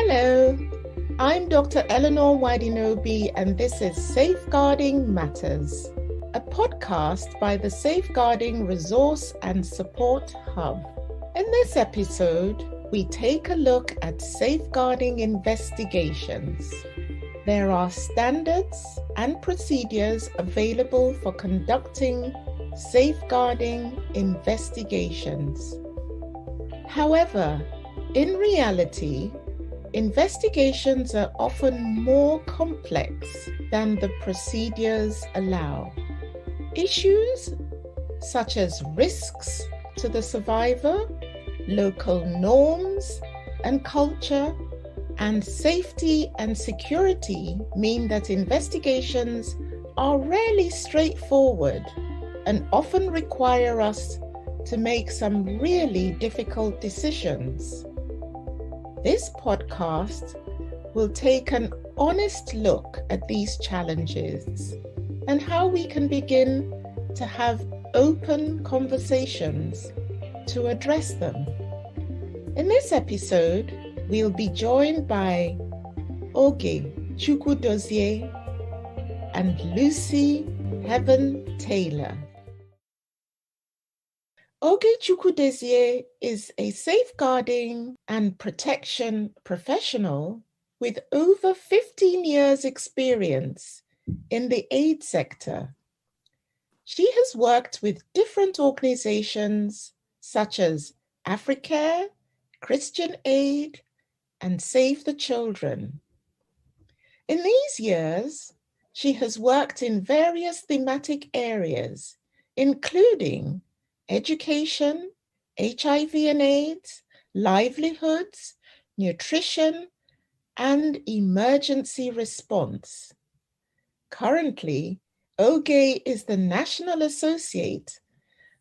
Hello, I'm Dr. Eleanor Wadinobi, and this is Safeguarding Matters, a podcast by the Safeguarding Resource and Support Hub. In this episode, we take a look at safeguarding investigations. There are standards and procedures available for conducting safeguarding investigations. However, in reality, investigations are often more complex than the procedures allow. Issues such as risks to the survivor, local norms and culture, and safety and security mean that investigations are rarely straightforward and often require us to make some really difficult decisions. This podcast will take an honest look at these challenges and how we can begin to have open conversations to address them. In this episode, we'll be joined by Oge Chukwudozie and Lucy Heaven Taylor. Oge Chukwudozie is a safeguarding and protection professional with over 15 years' experience in the aid sector. She has worked with different organizations such as Africare, Christian Aid, and Save the Children. In these years, she has worked in various thematic areas, including education, HIV and AIDS, livelihoods, nutrition, and emergency response. Currently, Oge is the National Associate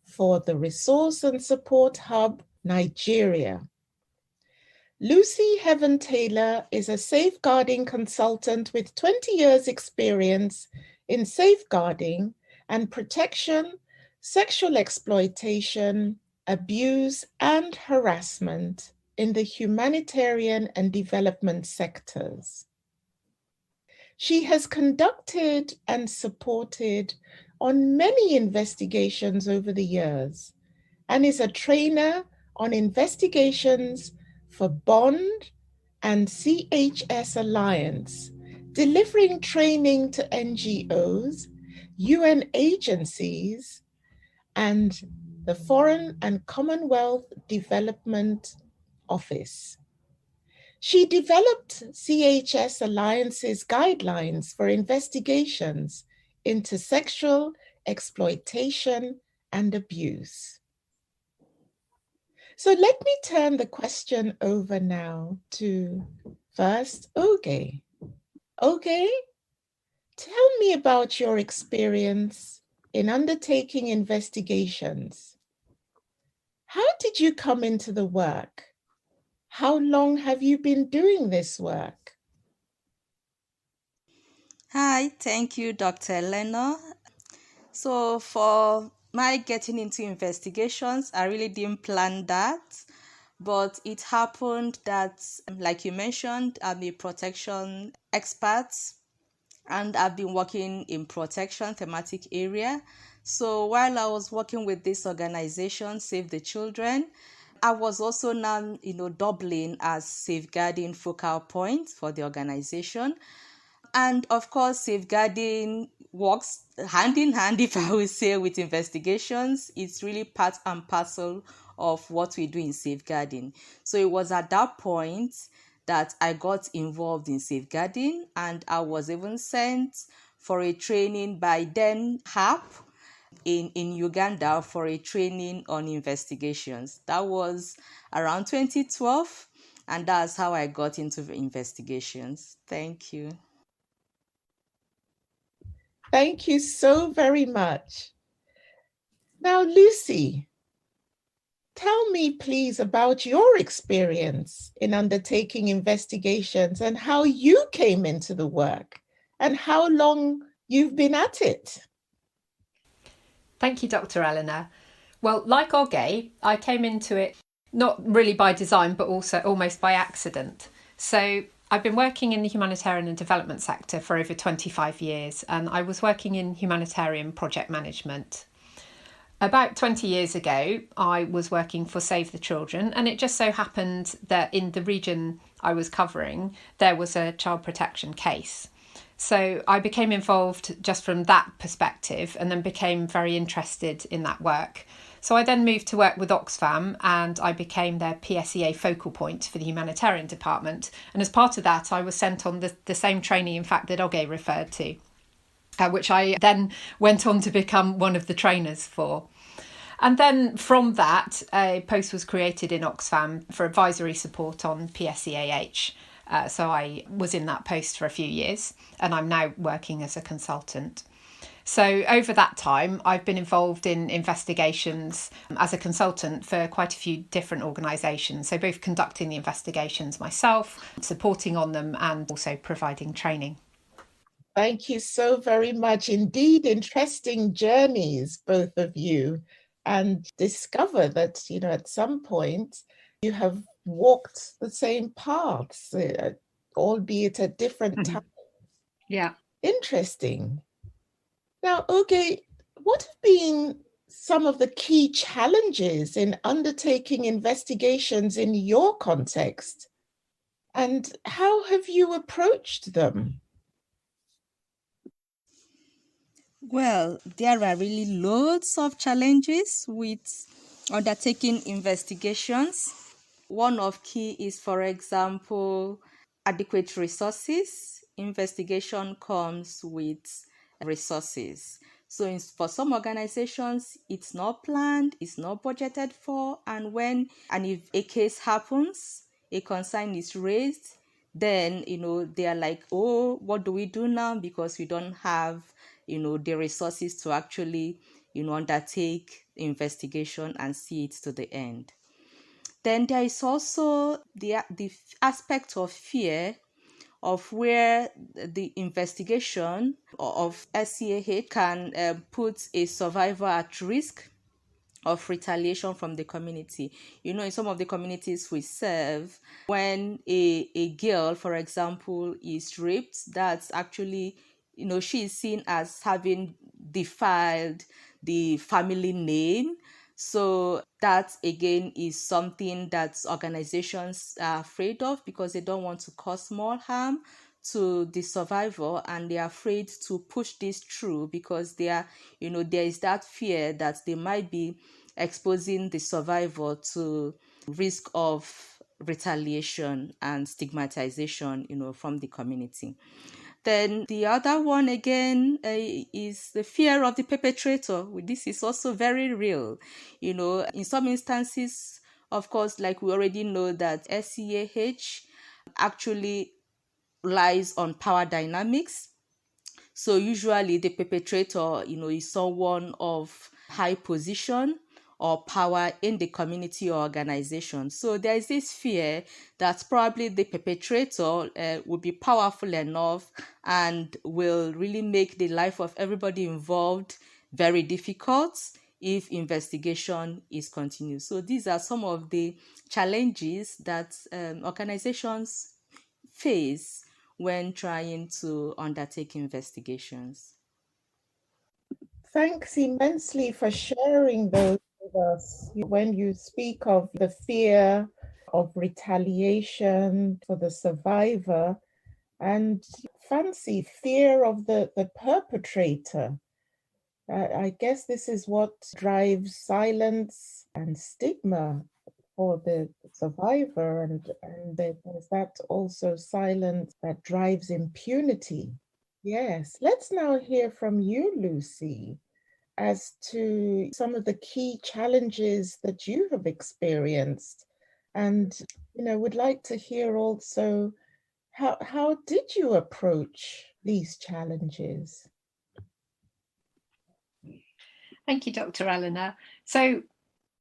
for the Resource and Support Hub, Nigeria. Lucy Heaven Taylor is a safeguarding consultant with 20 years' experience in safeguarding and protection, sexual exploitation, abuse, and harassment in the humanitarian and development sectors. She has conducted and supported on many investigations over the years and is a trainer on investigations for Bond and CHS Alliance, delivering training to NGOs, UN agencies, and the Foreign and Commonwealth Development Office. She developed CHS Alliance's guidelines for investigations into sexual exploitation and abuse. So let me turn the question over now to first Oge. Oge, tell me about your experience in undertaking investigations. How did you come into the work? How long have you been doing this work? Hi, thank you, Dr. Eleanor. So for my getting into investigations, I really didn't plan that, but it happened that, like you mentioned, I'm a protection expert and I've been working in protection thematic area. So while I was working with this organization, Save the Children, I was also now, doubling as safeguarding focal point for the organization. And of course, safeguarding works hand in hand, if I would say, with investigations. It's really part and parcel of what we do in safeguarding. So it was at that point that I got involved in safeguarding, and I was even sent for a training by then HAP in Uganda for a training on investigations. That was around 2012, and that's how I got into the investigations. Thank you. Thank you so very much. Now, Lucy, tell me please about your experience in undertaking investigations and how you came into the work and how long you've been at it. Thank you, Dr. Eleanor. Well, like Oge, I came into it not really by design, but also almost by accident. So I've been working in the humanitarian and development sector for over 25 years, and I was working in humanitarian project management. About 20 years ago, I was working for Save the Children, and it just so happened that in the region I was covering, there was a child protection case. So I became involved just from that perspective and then became very interested in that work. So I then moved to work with Oxfam and I became their PSEA focal point for the humanitarian department. And as part of that, I was sent on the same training, in fact, that Oge referred to, which I then went on to become one of the trainers for. And then from that, a post was created in Oxfam for advisory support on PSEAH. So I was in that post for a few years and I'm now working as a consultant. So over that time, I've been involved in investigations as a consultant for quite a few different organisations. So both conducting the investigations myself, supporting on them and also providing training. Thank you so very much. Indeed, interesting journeys, both of you, and discover that, at some point you have walked the same paths, albeit at different times. Yeah. Interesting. Now, Oge, what have been some of the key challenges in undertaking investigations in your context? And how have you approached them? Well, there are really loads of challenges with undertaking investigations. One of key is, for example, adequate resources. Investigation comes with resources. So for some organizations, it's not planned, it's not budgeted for, and if a case happens, a concern is raised, then they are like, oh, what do we do now? Because we don't have the resources to actually undertake the investigation and see it to the end. Then there is also the aspect of fear of where the investigation of SCAH can put a survivor at risk of retaliation from the community. In some of the communities we serve, when a girl, for example, is raped, that's actually, she is seen as having defiled the family name. So that again is something that organizations are afraid of because they don't want to cause more harm to the survivor, and they are afraid to push this through because they are, there is that fear that they might be exposing the survivor to risk of retaliation and stigmatization, from the community. Then the other one again is the fear of the perpetrator. This is also very real. In some instances, of course, like we already know that SCAH actually lies on power dynamics. So usually the perpetrator, is someone of high position or power in the community or organization. So there is this fear that probably the perpetrator will be powerful enough and will really make the life of everybody involved very difficult if investigation is continued. So these are some of the challenges that organizations face when trying to undertake investigations. Thanks immensely for sharing those with us. When you speak of the fear of retaliation for the survivor and fancy fear of the perpetrator, I guess this is what drives silence and stigma for the survivor, and there's that also silence that drives impunity. Yes, let's now hear from you, Lucy, as to some of the key challenges that you have experienced. And, would like to hear also how did you approach these challenges? Thank you, Dr. Eleanor. So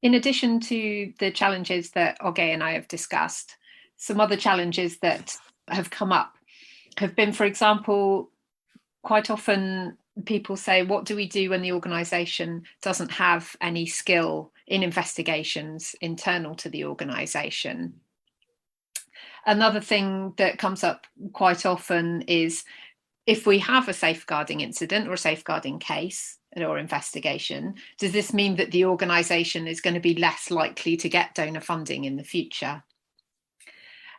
in addition to the challenges that Oge and I have discussed, some other challenges that have come up have been, for example, quite often people say, what do we do when the organisation doesn't have any skill in investigations internal to the organisation? Another thing that comes up quite often is if we have a safeguarding incident or a safeguarding case or investigation, does this mean that the organisation is going to be less likely to get donor funding in the future?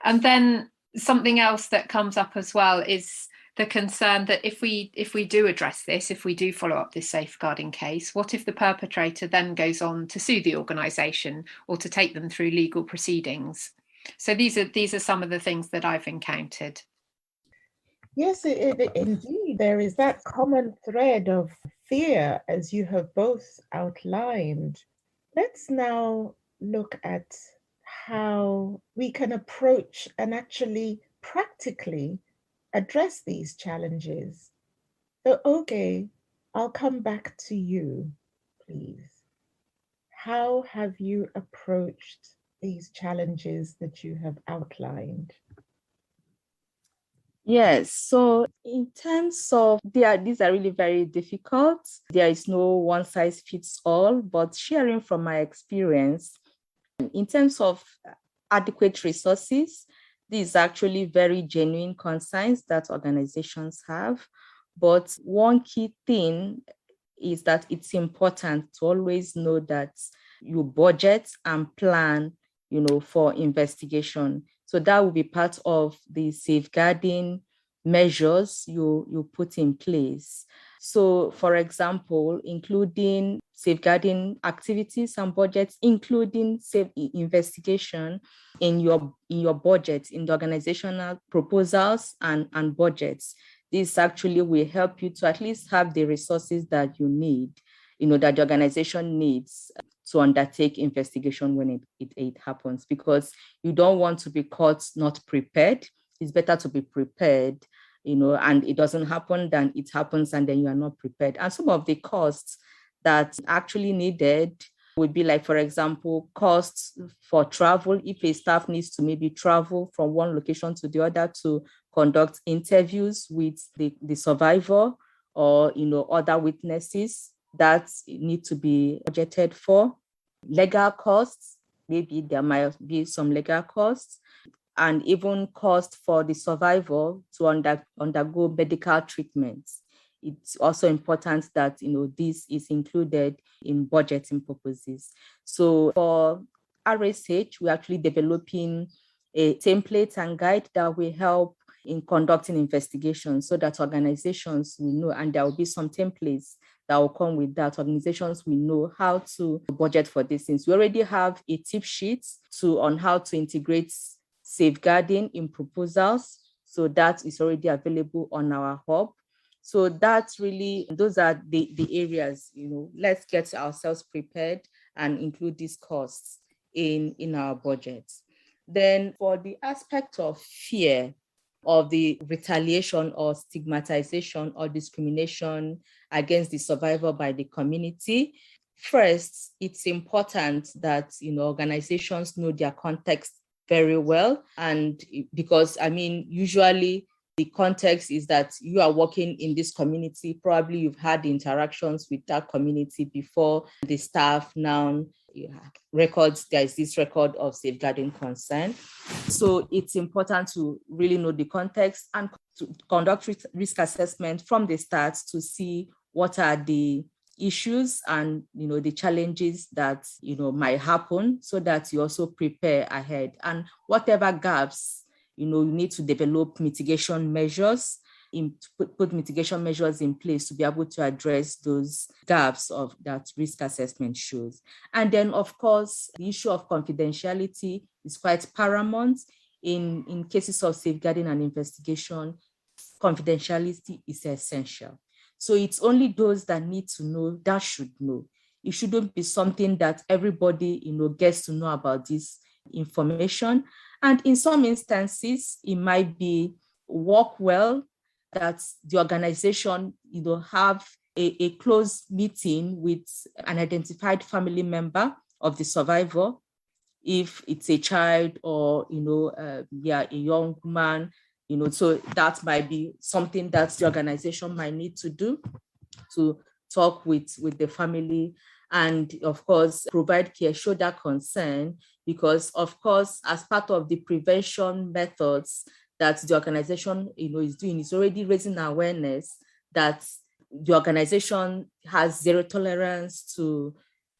And then something else that comes up as well is the concern that if we do address this, if we do follow up this safeguarding case, what if the perpetrator then goes on to sue the organisation or to take them through legal proceedings? So these are some of the things that I've encountered. Yes, indeed, there is that common thread of fear, as you have both outlined. Let's now look at how we can approach and actually practically address these challenges. So, Oge, I'll come back to you, please. How have you approached these challenges that you have outlined? Yes, so in terms of these are really very difficult. There is no one size fits all, but sharing from my experience, in terms of adequate resources, these are actually very genuine concerns that organizations have. But one key thing is that it's important to always know that you budget and plan, for investigation. So that will be part of the safeguarding measures you put in place. So, for example, including safeguarding activities and budgets, including safe investigation in your budget, in the organizational proposals and budgets. This actually will help you to at least have the resources that you need, that the organization needs to undertake investigation when it happens, because you don't want to be caught not prepared. It's better to be prepared, and it doesn't happen, then it happens and then you are not prepared. And some of the costs that actually needed would be like, for example, costs for travel. If a staff needs to maybe travel from one location to the other to conduct interviews with the survivor or, other witnesses, that need to be budgeted for. Legal costs, maybe there might be some legal costs, and even cost for the survivor to undergo medical treatments. It's also important that, this is included in budgeting purposes. So for RSH, we're actually developing a template and guide that will help in conducting investigations so that organizations will know, and there will be some templates that will come with that. Organizations will know how to budget for these things. We already have a tip sheet on how to integrate safeguarding in proposals. So that is already available on our hub. So that's really, those are the areas, let's get ourselves prepared and include these costs in our budgets. Then for the aspect of fear of the retaliation or stigmatization or discrimination against the survivor by the community, first, it's important that, organizations know their context very well. And because, usually the context is that you are working in this community, probably you've had interactions with that community before. The staff now records, there is this record of safeguarding concern. So it's important to really know the context and to conduct risk assessment from the start to see what are the issues and the challenges that might happen, so that you also prepare ahead. And whatever gaps, you need to develop mitigation measures, put mitigation measures in place to be able to address those gaps of that risk assessment shows. And then, of course, the issue of confidentiality is quite paramount in cases of safeguarding and investigation. Confidentiality is essential. So it's only those that need to know that should know. It shouldn't be something that everybody, gets to know about this information. And in some instances, it might be work well that the organization, have a close meeting with an identified family member of the survivor, if it's a child or, a young man. So that might be something that the organization might need to do, to talk with the family and, of course, provide care, show that concern, because, of course, as part of the prevention methods that the organization, is doing, is already raising awareness that the organization has zero tolerance to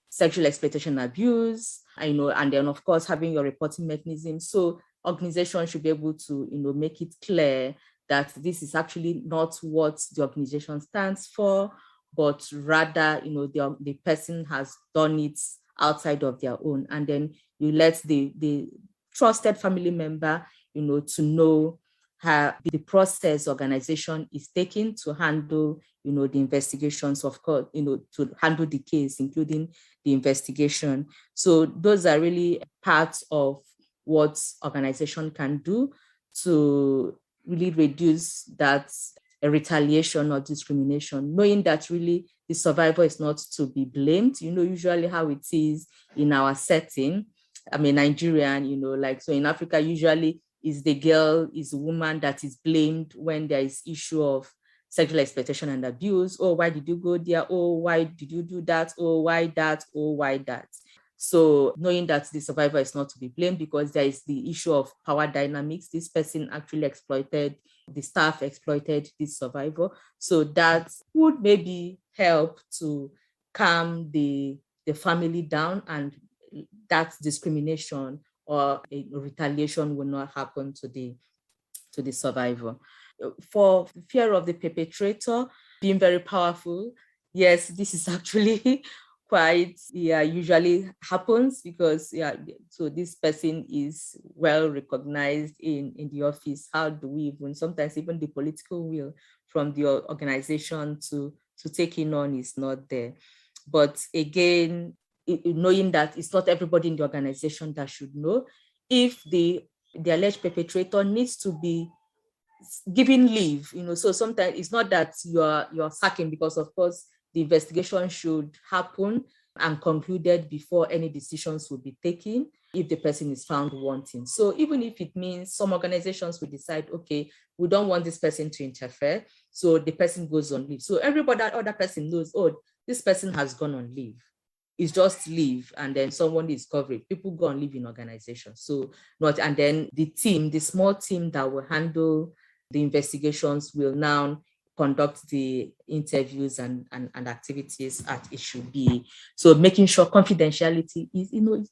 sexual exploitation and abuse, and then, of course, having your reporting mechanism. So organizations should be able to, make it clear that this is actually not what the organization stands for, but rather, the person has done it outside of their own. And then you let the trusted family member, to know how the process organization is taking to handle, the investigations, of course, to handle the case, including the investigation. So those are really parts of what organization can do to really reduce that retaliation or discrimination, knowing that really the survivor is not to be blamed. Usually how it is in our setting, Nigerian, so in Africa, usually is the girl, is the woman that is blamed when there is issue of sexual exploitation and abuse. Oh, why did you go there? Oh, why did you do that? Oh, why that? Oh, why that? So knowing that the survivor is not to be blamed because there is the issue of power dynamics. This person actually exploited, the staff exploited this survivor. So that would maybe help to calm the family down, and that discrimination or a retaliation will not happen to the survivor. For fear of the perpetrator being very powerful, yes, this is actually quite, usually happens because, so this person is well recognized in the office. How do we sometimes even the political will from the organization to take it on is not there. But again, knowing that it's not everybody in the organization that should know, if the alleged perpetrator needs to be given leave, so sometimes it's not that you're sacking, because of course the investigation should happen and concluded before any decisions will be taken if the person is found wanting. So even if it means some organizations will decide, okay, we don't want this person to interfere, so the person goes on leave. So everybody, that other person knows, oh, this person has gone on leave. It's just leave, and then someone is covering. People go on leave in organizations. So and then the small team that will handle the investigations will now conduct the interviews and activities as it should be. So making sure confidentiality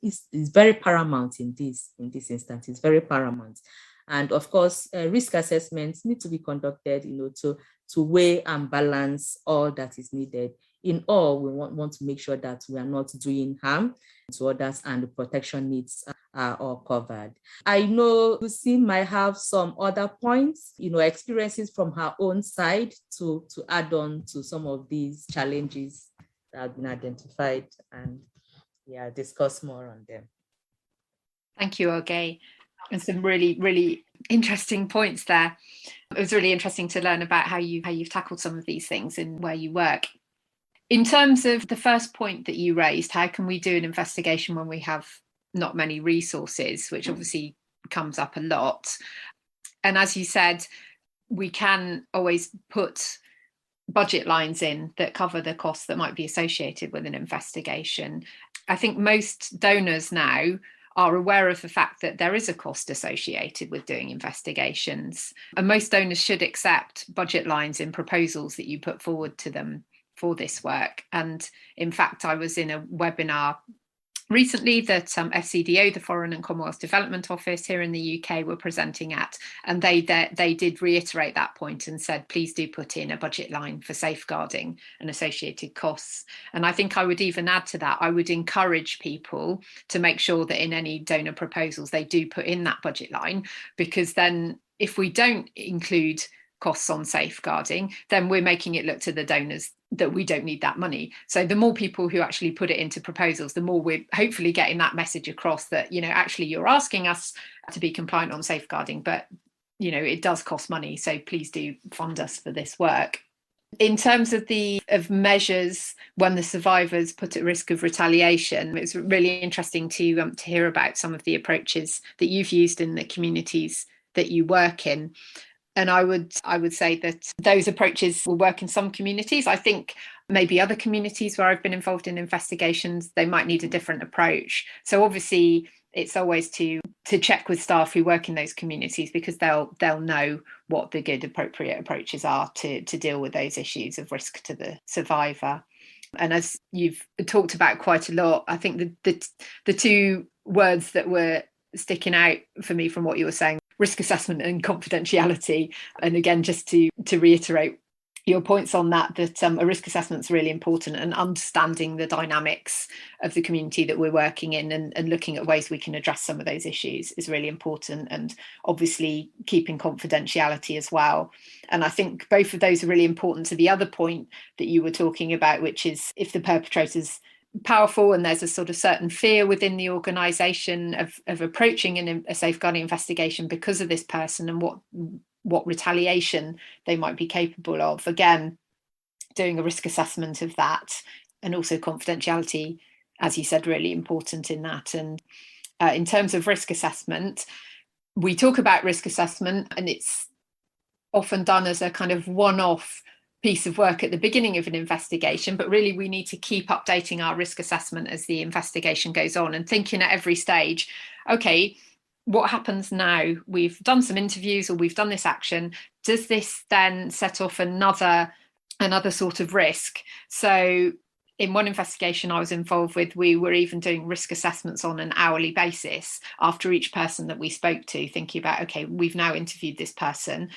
is very paramount in this instance. It's very paramount. And of course, risk assessments need to be conducted, to weigh and balance all that is needed. In all, we want to make sure that we are not doing harm to others and the protection needs are all covered. I know Lucy might have some other points, experiences from her own side to add on to some of these challenges that have been identified and discuss more on them. Thank you, Oge. And some really, really interesting points there. It was really interesting to learn about how you've tackled some of these things and where you work. In terms of the first point that you raised, how can we do an investigation when we have not many resources, which obviously comes up a lot. And as you said, we can always put budget lines in that cover the costs that might be associated with an investigation. I think most donors now are aware of the fact that there is a cost associated with doing investigations. And most donors should accept budget lines in proposals that you put forward to them for this work. And in fact, I was in a webinar recently that FCDO, the Foreign and Commonwealth Development Office here in the UK, were presenting at, and they did reiterate that point and said, please do put in a budget line for safeguarding and associated costs. And I think I would even add to that, I would encourage people to make sure that in any donor proposals they do put in that budget line, because then if we don't include costs on safeguarding, then we're making it look to the donors that we don't need that money. So the more people who actually put it into proposals, the more we're hopefully getting that message across that, actually you're asking us to be compliant on safeguarding, but, it does cost money. So please do fund us for this work. In terms of measures when the survivors put at risk of retaliation, it's really interesting to hear about some of the approaches that you've used in the communities that you work in. And I would say that those approaches will work in some communities. I think maybe other communities where I've been involved in investigations, they might need a different approach. So obviously, it's always to check with staff who work in those communities, because they'll know what the good appropriate approaches are to deal with those issues of risk to the survivor. And as you've talked about quite a lot, I think the two words that were sticking out for me from what you were saying, risk assessment and confidentiality. And again, just to reiterate your points on that a risk assessment is really important, and understanding the dynamics of the community that we're working in and looking at ways we can address some of those issues is really important, and obviously keeping confidentiality as well. And I think both of those are really important to the other point that you were talking about, which is if the perpetrator's powerful and there's a sort of certain fear within the organisation of approaching a safeguarding investigation because of this person and what retaliation they might be capable of. Again, doing a risk assessment of that, and also confidentiality, as you said, really important in that. And in terms of risk assessment, we talk about risk assessment, and it's often done as a kind of one-off piece of work at the beginning of an investigation, but really we need to keep updating our risk assessment as the investigation goes on, and thinking at every stage, okay, what happens now? We've done some interviews, or we've done this action. Does this then set off another sort of risk? So in one investigation I was involved with, we were even doing risk assessments on an hourly basis after each person that we spoke to, thinking about, okay, we've now interviewed this person.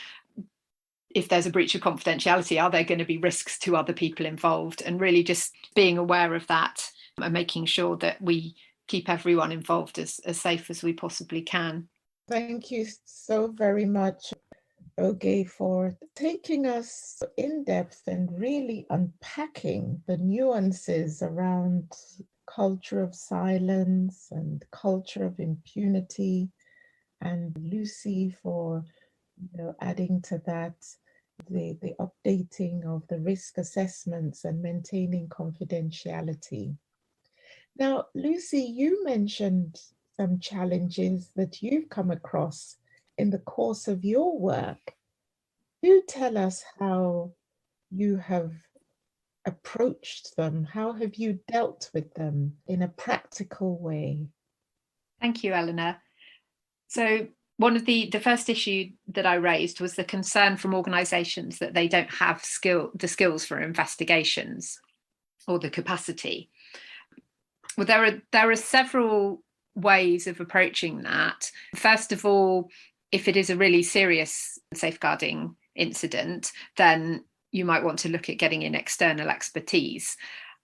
If there's a breach of confidentiality, are there going to be risks to other people involved? And really just being aware of that and making sure that we keep everyone involved as safe as we possibly can. Thank you so very much, Oge, for taking us in depth and really unpacking the nuances around culture of silence and culture of impunity, and Lucy for adding to that the updating of the risk assessments and maintaining confidentiality. Now, Lucy, you mentioned some challenges that you've come across in the course of your work. Do tell us how you have approached them. How have you dealt with them in a practical way? Thank you, Eleanor. So one of the first issue that I raised was the concern from organisations that they don't have the skills for investigations or the capacity. Well, there are several ways of approaching that. First of all, if it is a really serious safeguarding incident, then you might want to look at getting in external expertise.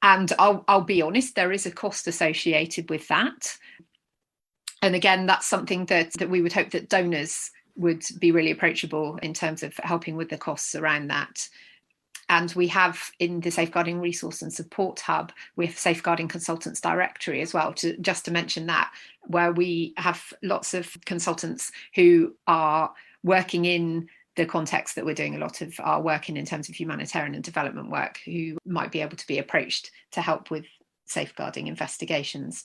And I'll be honest, there is a cost associated with that. And again, that's something that we would hope that donors would be really approachable in terms of helping with the costs around that. And we have in the Safeguarding Resource and Support Hub, we have Safeguarding Consultants Directory as well, just to mention that, where we have lots of consultants who are working in the context that we're doing a lot of our work in terms of humanitarian and development work, who might be able to be approached to help with safeguarding investigations.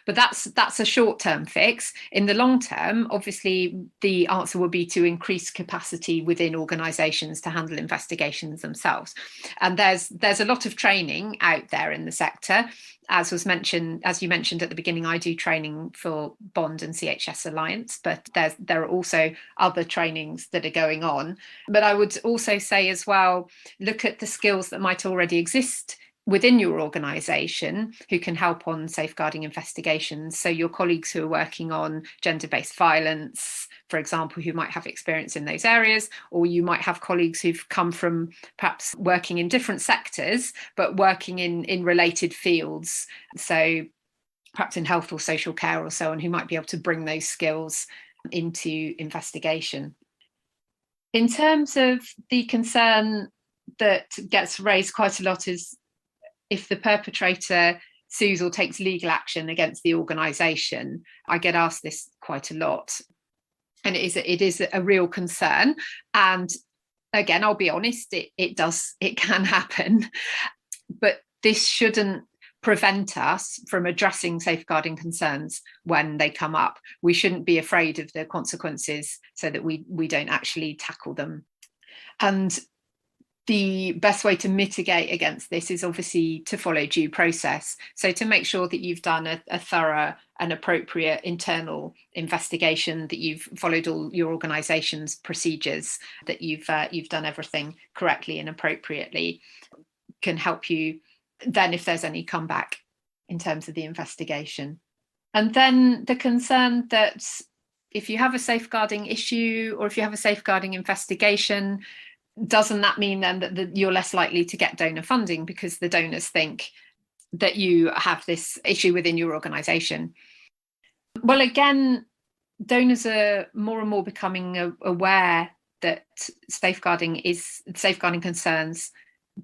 But that's a short-term fix. In the long term, obviously, the answer will be to increase capacity within organisations to handle investigations themselves. And there's a lot of training out there in the sector. As you mentioned at the beginning, I do training for Bond and CHS Alliance, but there are also other trainings that are going on. But I would also say as well, look at the skills that might already exist within your organisation who can help on safeguarding investigations. So your colleagues who are working on gender-based violence, for example, who might have experience in those areas, or you might have colleagues who've come from perhaps working in different sectors, but working in related fields. So perhaps in health or social care or so on, who might be able to bring those skills into investigation. In terms of the concern that gets raised quite a lot is if the perpetrator sues or takes legal action against the organisation. I get asked this quite a lot, and it is a real concern. And again, I'll be honest, it can happen, but this shouldn't prevent us from addressing safeguarding concerns when they come up. We shouldn't be afraid of the consequences so that we don't actually tackle them. And the best way to mitigate against this is obviously to follow due process. So to make sure that you've done a thorough and appropriate internal investigation, that you've followed all your organisation's procedures, that you've done everything correctly and appropriately, can help you then if there's any comeback in terms of the investigation. And then the concern that if you have a safeguarding issue or if you have a safeguarding investigation, doesn't that mean then that you're less likely to get donor funding because the donors think that you have this issue within your organisation? Well, again, donors are more and more becoming aware that safeguarding concerns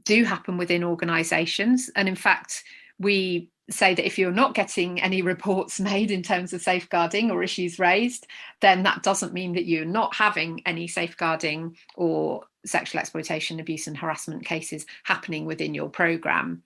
do happen within organisations. And in fact, we say that if you're not getting any reports made in terms of safeguarding or issues raised, then that doesn't mean that you're not having any safeguarding or sexual exploitation, abuse and harassment cases happening within your programme.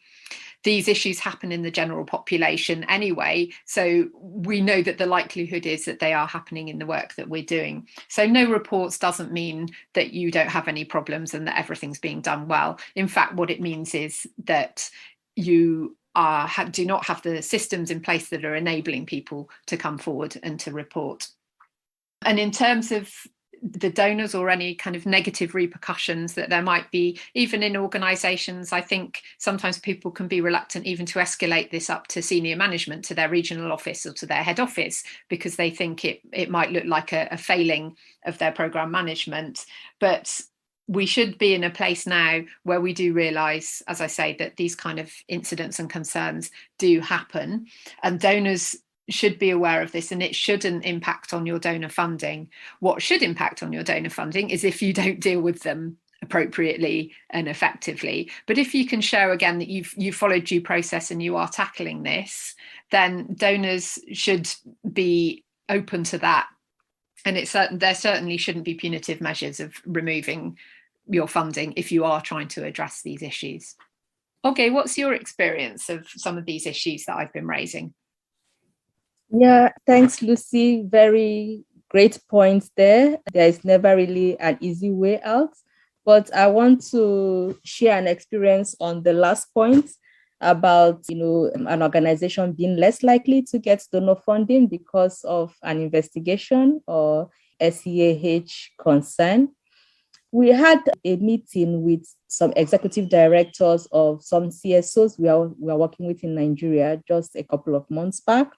These issues happen in the general population anyway, so we know that the likelihood is that they are happening in the work that we're doing. So no reports doesn't mean that you don't have any problems and that everything's being done well. In fact, what it means is that you do not have the systems in place that are enabling people to come forward and to report. And in terms of the donors or any kind of negative repercussions that there might be, even in organisations, I think sometimes people can be reluctant even to escalate this up to senior management, to their regional office or to their head office, because they think it might look like a failing of their programme management. But we should be in a place now where we do realise, as I say, that these kind of incidents and concerns do happen, and donors should be aware of this, and it shouldn't impact on your donor funding. What should impact on your donor funding is if you don't deal with them appropriately and effectively. But if you can show again that you've followed due process and you are tackling this, then donors should be open to that. And there certainly shouldn't be punitive measures of removing your funding if you are trying to address these issues. Okay, what's your experience of some of these issues that I've been raising? Yeah, thanks, Lucy. Very great points there. There is never really an easy way out, but I want to share an experience on the last point about, an organization being less likely to get donor funding because of an investigation or SEAH concern. We had a meeting with some executive directors of some CSOs we are working with in Nigeria just a couple of months back.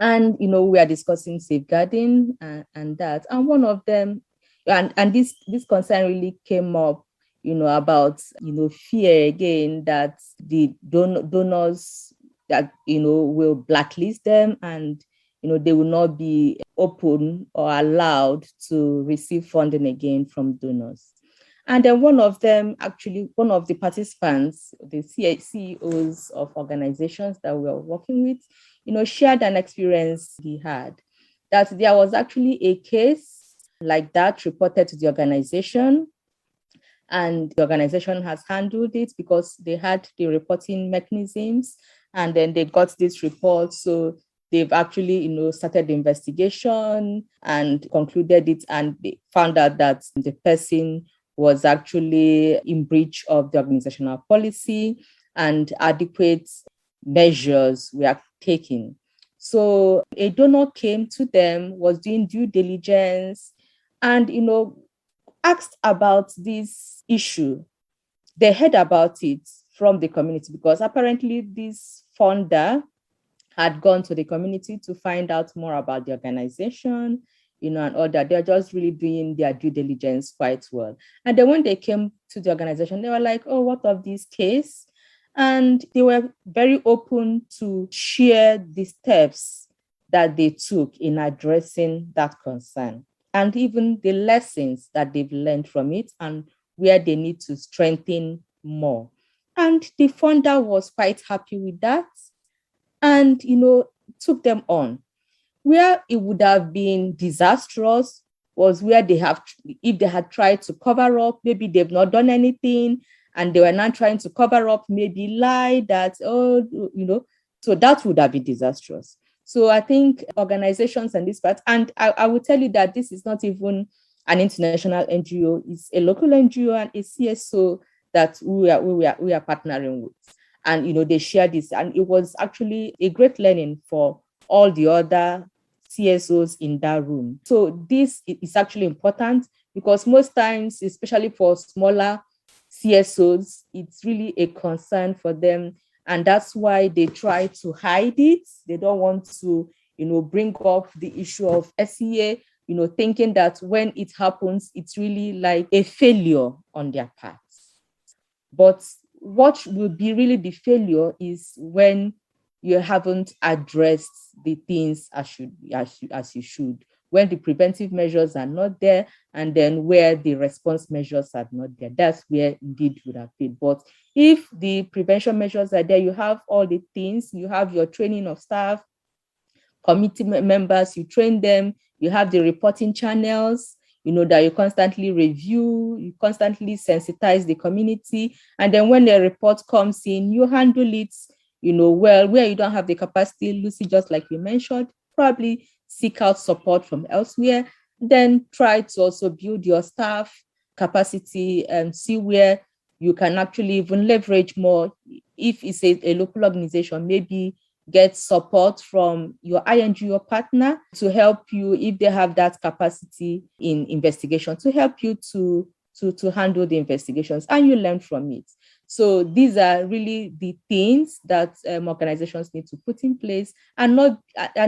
And, we are discussing safeguarding and that. And one of them, and this concern really came up, about, fear again that the donors that, will blacklist them and, they will not be open or allowed to receive funding again from donors. And then one of the participants, the CEOs of organizations that we are working with, shared an experience he had, that there was actually a case like that reported to the organization, and the organization has handled it because they had the reporting mechanisms, and then they got this report. So they've actually, started the investigation and concluded it, and they found out that the person was actually in breach of the organizational policy and adequate measures were taken. So a donor came to them, was doing due diligence, and, asked about this issue. They heard about it from the community because apparently this funder had gone to the community to find out more about the organization, and all that. They're just really doing their due diligence quite well. And then when they came to the organization, they were like, oh, what of this case? And they were very open to share the steps that they took in addressing that concern, and even the lessons that they've learned from it and where they need to strengthen more. And the funder was quite happy with that and, took them on. Where it would have been disastrous was where if they had tried to cover up, maybe they've not done anything, and they were not trying to cover up, maybe lie that, so that would have been disastrous. So I think organizations and this part, and I will tell you that this is not even an international NGO, is a local NGO and a CSO that we are partnering with. And they share this, and it was actually a great learning for all the other CSOs in that room. So this is actually important, because most times, especially for smaller CSOs, it's really a concern for them, and that's why they try to hide it. They don't want to bring up the issue of SEA, thinking that when it happens, it's really like a failure on their part. But what will be really the failure is when you haven't addressed the things as you should, when the preventive measures are not there, and then where the response measures are not there. That's where indeed would have failed. But if the prevention measures are there, you have all the things, you have your training of staff, committee members, you train them, you have the reporting channels, that you constantly review, you constantly sensitize the community. And then when the report comes in, you handle it, well. Where you don't have the capacity, Lucy, just like you mentioned, probably seek out support from elsewhere. Then try to also build your staff capacity and see where you can actually even leverage more. If it's a local organization, maybe get support from your INGO partner to help you, if they have that capacity in investigation, to help you to handle the investigations, and you learn from it. So these are really the things that organizations need to put in place, and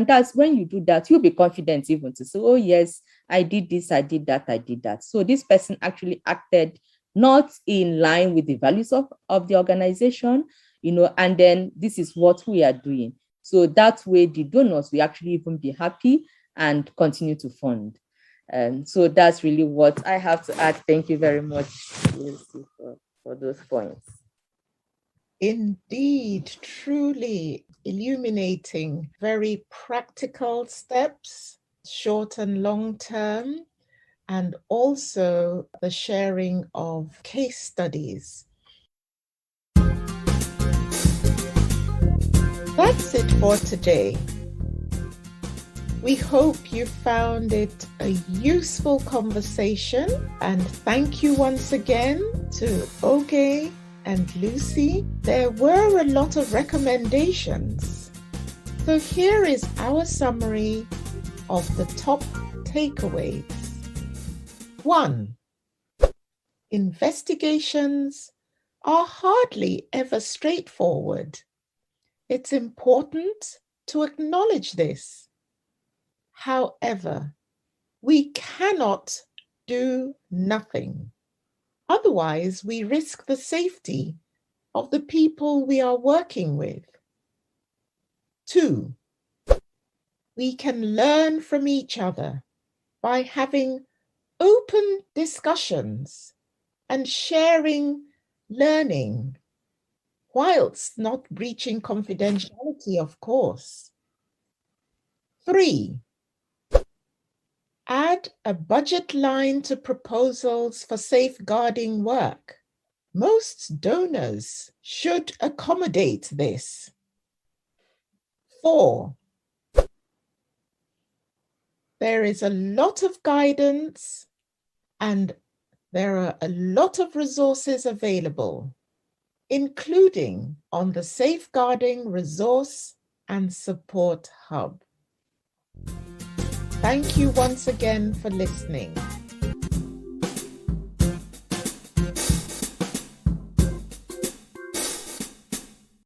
that's when you do that, you'll be confident even to say, oh yes, I did this, I did that, I did that. So this person actually acted not in line with the values of the organization, and then this is what we are doing. So that way the donors will actually even be happy and continue to fund. And so that's really what I have to add. Thank you very much, Lucy, for those points. Indeed, truly illuminating, very practical steps, short and long term, and also the sharing of case studies. That's it for today. We hope you found it a useful conversation, and thank you once again to Oge and Lucy. There were a lot of recommendations. So here is our summary of the top takeaways. 1. Investigations are hardly ever straightforward. It's important to acknowledge this. However, we cannot do nothing. Otherwise, we risk the safety of the people we are working with. 2, we can learn from each other by having open discussions and sharing learning, whilst not breaching confidentiality, of course. 3, add a budget line to proposals for safeguarding work. Most donors should accommodate this. 4, there is a lot of guidance and there are a lot of resources available, including on the Safeguarding Resource and Support Hub. Thank you once again for listening.